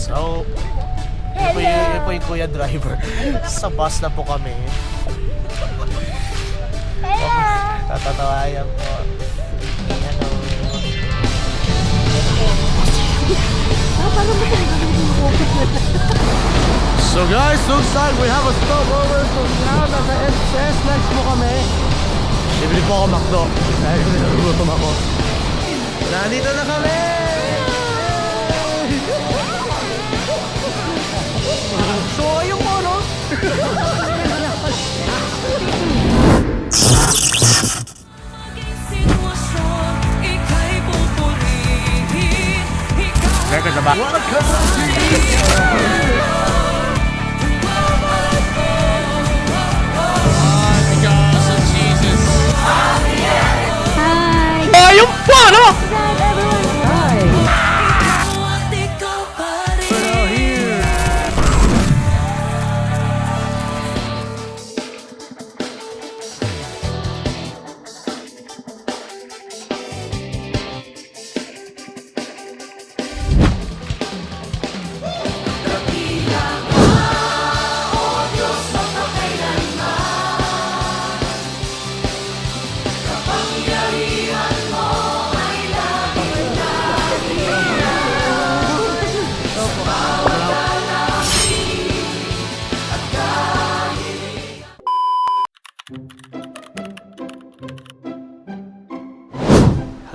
So, yun po yung kuya driver. Sa bus na po kami. Tatatawayan po. Hello. So guys, looks like we have a stopover. So now, nasa SLEX po kami. Bibili po ako McDo. Dahil nagugutom ako. Nandito na kami! So, ayun po, no? Welcome to back. Ayun po, no?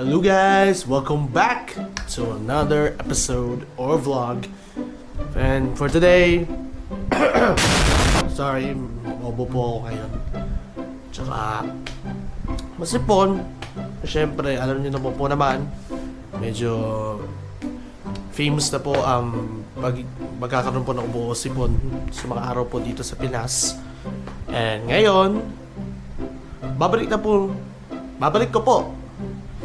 Hello guys, welcome back to another episode or vlog. And for today, sorry, bobo po ako ngayon. Tsaka, masipon. Siyempre, alam niyo na po naman, medyo famous na po ang magkakaroon po ng ubo o sipon sa mga araw po dito sa Pinas. And ngayon, babalik ko po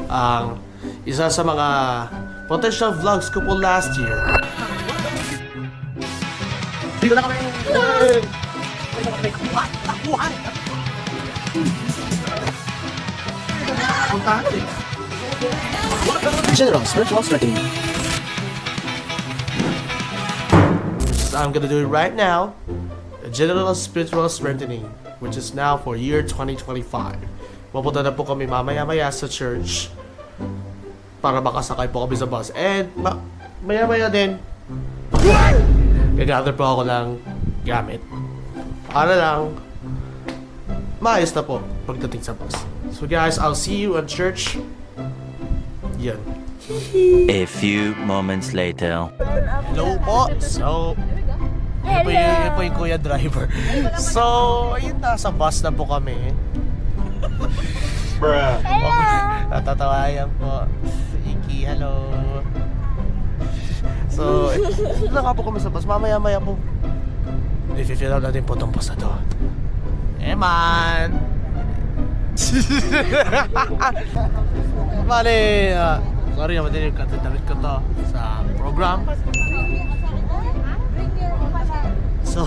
ang isa sa mga potential vlogs ko po last year. Dito na kami! General Spiritual Strengthening. So I'm gonna do it right now. The General Spiritual Strengthening, which is now for year 2025. Pupunta na po kami mamaya-maya sa church para makasakay po kami sa bus. And maya-maya din, gagather po ako ng gamit para lang maayos na po pagdating sa bus. So guys, I'll see you at church. Yan. A few moments later. Hello po. So, yun po yung kuya driver. So, ayun, nasa bus na po kami. Bruh. Natatawayan po. Iki, hello. So, ito na nga po kami sa bus. Mamaya-maya po. I-fill out natin po itong bus na to. Man! Bale, sorry naman din yung katadamit ko to sa program. So,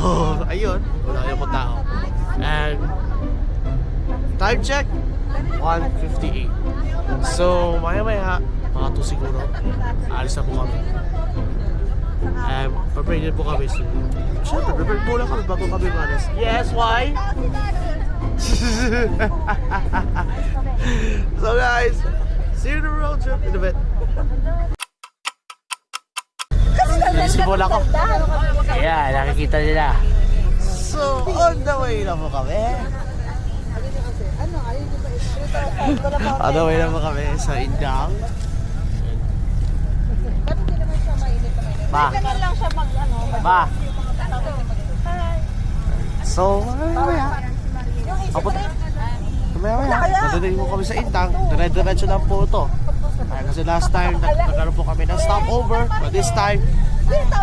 ayun. Wala yung po tao. And, time check, 1:58. So, maya-maya, mga 2 siguro, alis na po kami. Prepare din po kami. Siyempre, prepare po lang kami bago kami malis. Yes, why? So guys, see you in the road trip in a bit. Sisimula ko. Ayan, nakikita nila. So, on the way na po kami. On the way na po kami sa Indang. Ba? Ba? So, mamaya. Madadaling mo kami sa Indang. Dire-diretso lang po ito. Kasi last time, nagkaroon po kami ng stopover. But this time,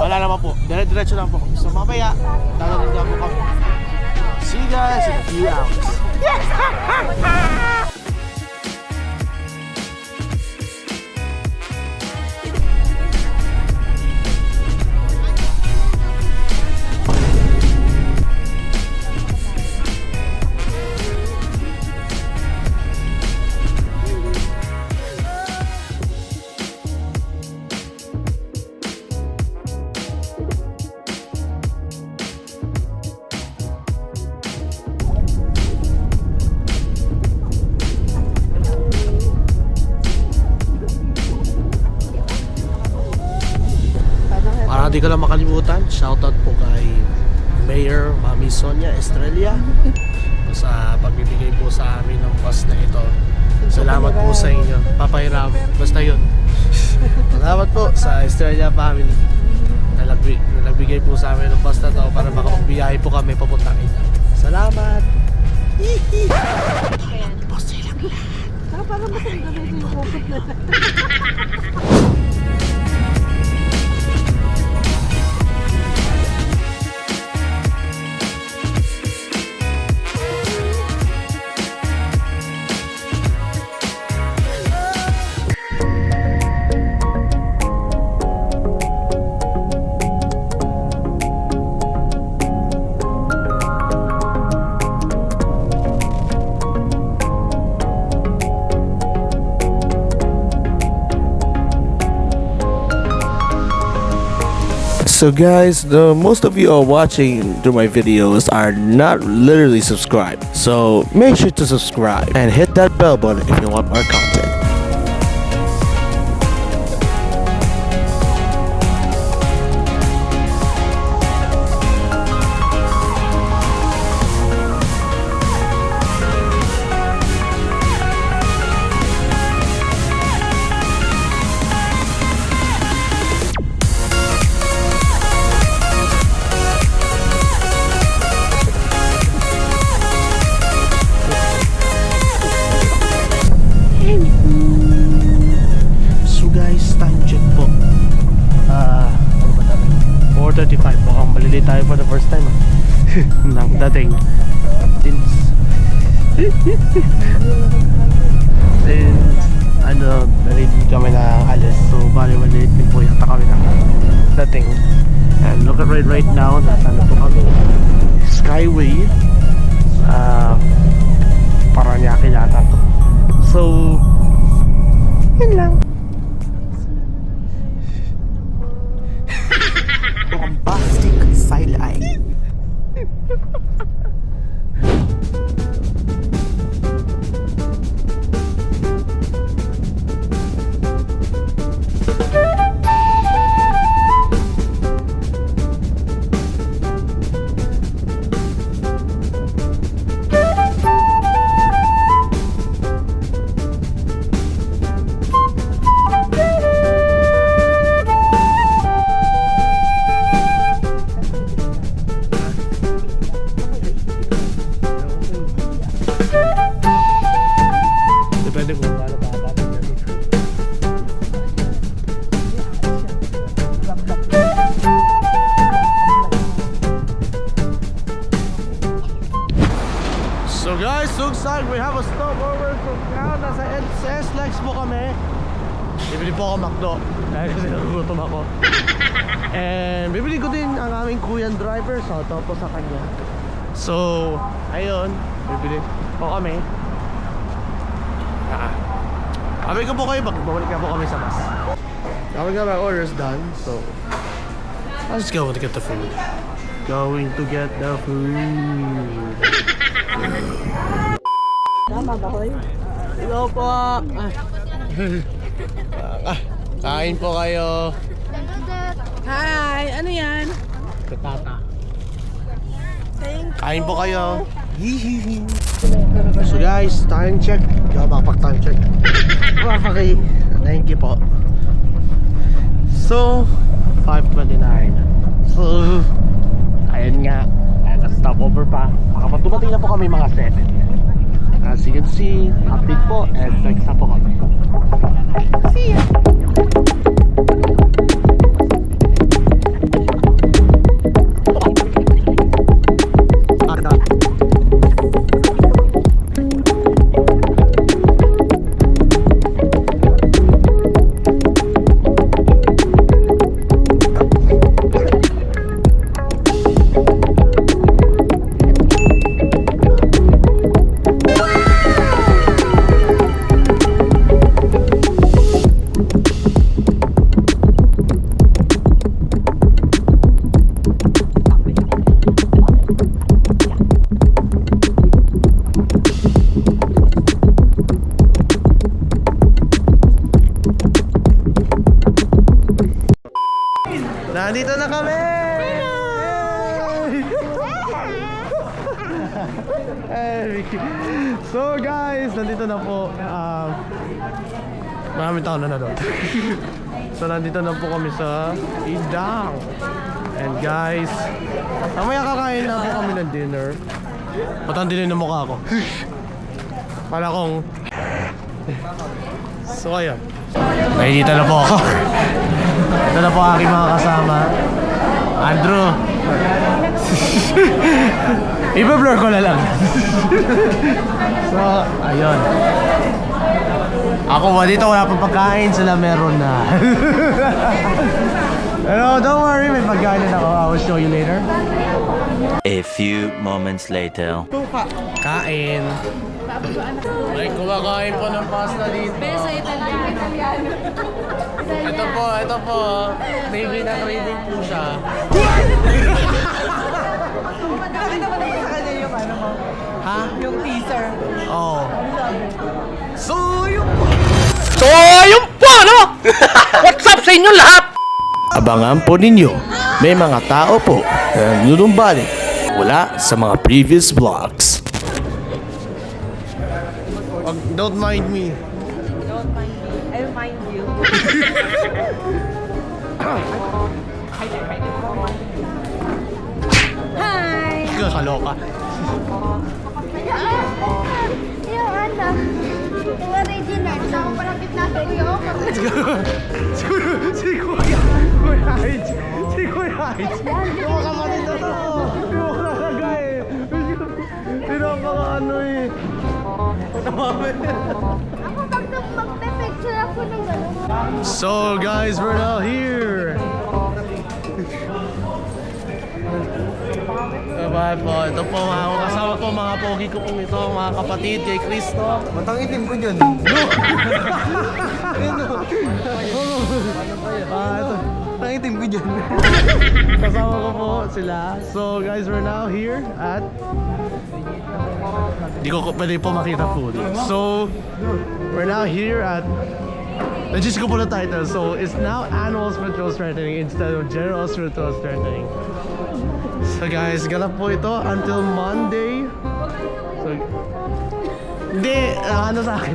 wala naman po. Dire-diretso lang po. So mamaya, dadaling lang po kami. See you guys in a few hours. hindi ko lang makalimutan, shoutout po kay Mayor Mami Sonia Estrella sa pagbibigay po sa amin ng bus na ito. Salamat po sa inyo. Papairam. Basta yun. Salamat po sa Estrella family na nagbigay po sa amin ng bus na to para makapagbiyahe po kami papuntang inyo. Salamat! Hihi! Po silang lahat. Parang masang gabi yung COVID na. So guys, most of you are watching through my videos are not literally subscribed. So make sure to subscribe and hit that bell button if you want more content. So guys, time check po. Ano ba namin? 4:35. Mukhang malilate tayo for the first time. Nang dating. Since nalilate kami na alis. So bali malilate din po yata kami ng dating. And look at right now. Nasa na po kami. Skyway. Paranaque yata. So yun lang. Bombastic side eye. Depende kung paano makakapit na dito. So guys, Sugsag, we have a stopover from now. Nasa SLEX po kami. Bibili po ako McDo dahil kasi nagugutom ako. And bibili ko din ang aming kuyang driver. So ito po sa kanya. So, ayun, bibili po kami. Sabi ko po kayo, bumalik na po kami sa bus. Now we got our orders done, so let's go to get the food. Going to get the food. Tama ba, hoy? Hello po! Kain po kayo. Hi! Ano yan? Katata. Thank Kain po kayo. Hihihi. So guys, time check. Hindi ako makapag-time check. Okay. Thank you po. So, 5:29. So, ayun nga. Stopover pa. Makapag-dumating na po kami mga 7. As you can see, update po. And next na po kami. See ya! So guys, nandito na po. Maraming tao na doon. So nandito na po kami sa Idang. And guys, mamaya kakain na po kami ng dinner. Matandi na yung mukha ko. Pala kong... So ayan. Nakikita na po ako. Ito na po aking mga kasama. Andrew. Iba-blur ko na lang. So, ayun. Ako ba dito wala pang pagkain, sila meron na. Pero don't worry, may pagkain na ako. I will show you later. A few moments later. Kain. Ay, kumakain po ng pasta dito. Besa Italiano. Ito po. Baby na trading po siya. Nakita mo naman sa kanya yung ano mo? Ha? Yung teaser. Oo. So, yun po, ano? What's up sa inyo lahat? Abangan po ninyo, may mga tao po na nanunumbalik wala sa mga previous vlogs. Don't mind me. Don't mind me. I'll mind you. Hi! Kaloka. Yung ano, yung original. Kasama pa lang natin yung Si Kuya Heights. Si Kuya Heights. Yung mga kapatid na to. Yung mga talaga eh. Pinapaka ano eh. Ako pag magpe-picture ako ng gano'n. So guys, we're now here. Bye po. Ito po mga kasama po mga pogi ko pong ito, mga kapatid kay Cristo. Matang itim ko dyan. Ito. Matang itim ko dyan. Kasama ko po sila. So guys, we're now here at... Hindi ko pwede po makita food. So, we're now here at... Nagis ko po na title. So, it's now annual spiritual strengthening instead of general spiritual strengthening. So guys, ganap po ito until Monday. So, hindi, ano sa akin.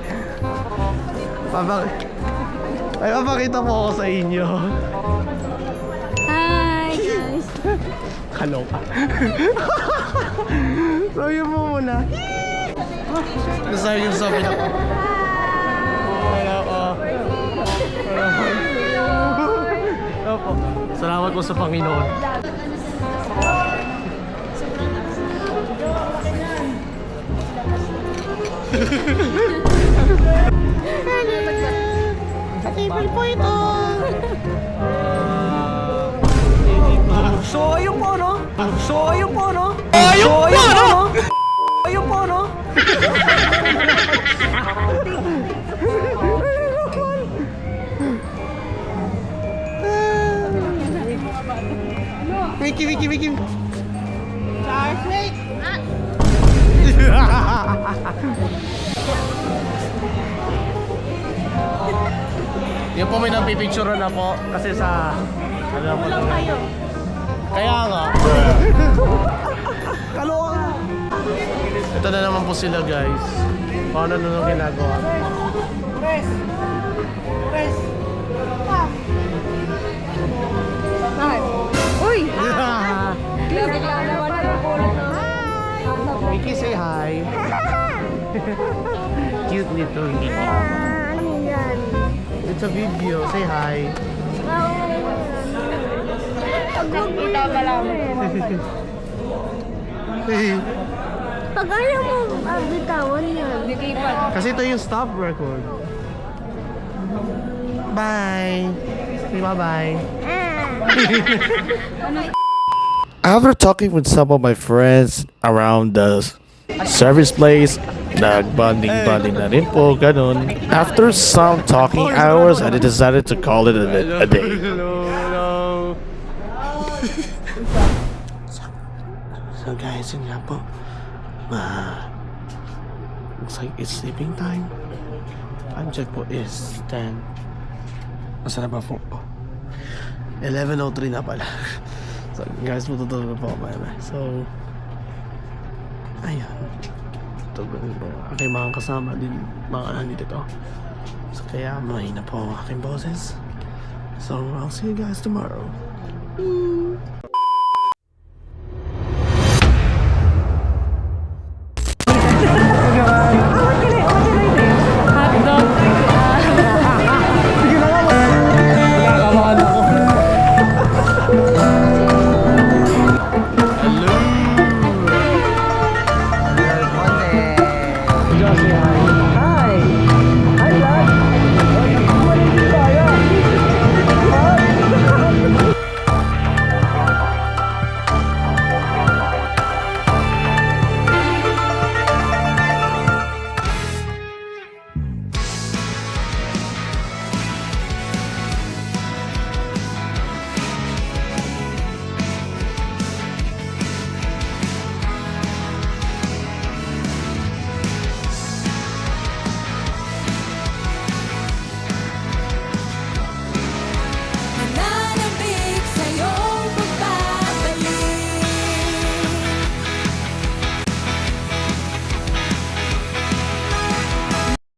Papakita po ako sa inyo. Hi guys! Kaloka. So yun mo muna. Nasabi yung sabi na ko. Wala ko. Opo. Salamat po sa Panginoon. Sa table po ito! So, ayun po, no? So, ayun po, no? Ayun po, no? Ayun po, no? Mickey. Charles, wait! Yan po may napipicture na po kasi sa ano po lang Kayo. kaya nga kaloka. Ito na naman po sila guys. Paano nung ginagawa? Uy! Bigla naman nagulat na. Mickey, say hi. Cute little Mickey. Ano yan? It's a video. Say hi. Nakita ka lang. Pag ayaw mo bitawan yan. Kasi ito yung stop record. Bye. Say bye-bye. After talking with some of my friends around the service place, nag-bonding na rin po, ganun. After some talking hours, I decided to call it a day. So guys, yun nga po. Looks like it's sleeping time. Time check po is 10. Masa na ba po? 11:03 na pala. So guys, matutulog na po ako. Bye-bye. So, Ayan. Ito ba aking mga kasama din, mga nandito to. So kaya mahina po ang aking boses. So I'll see you guys tomorrow.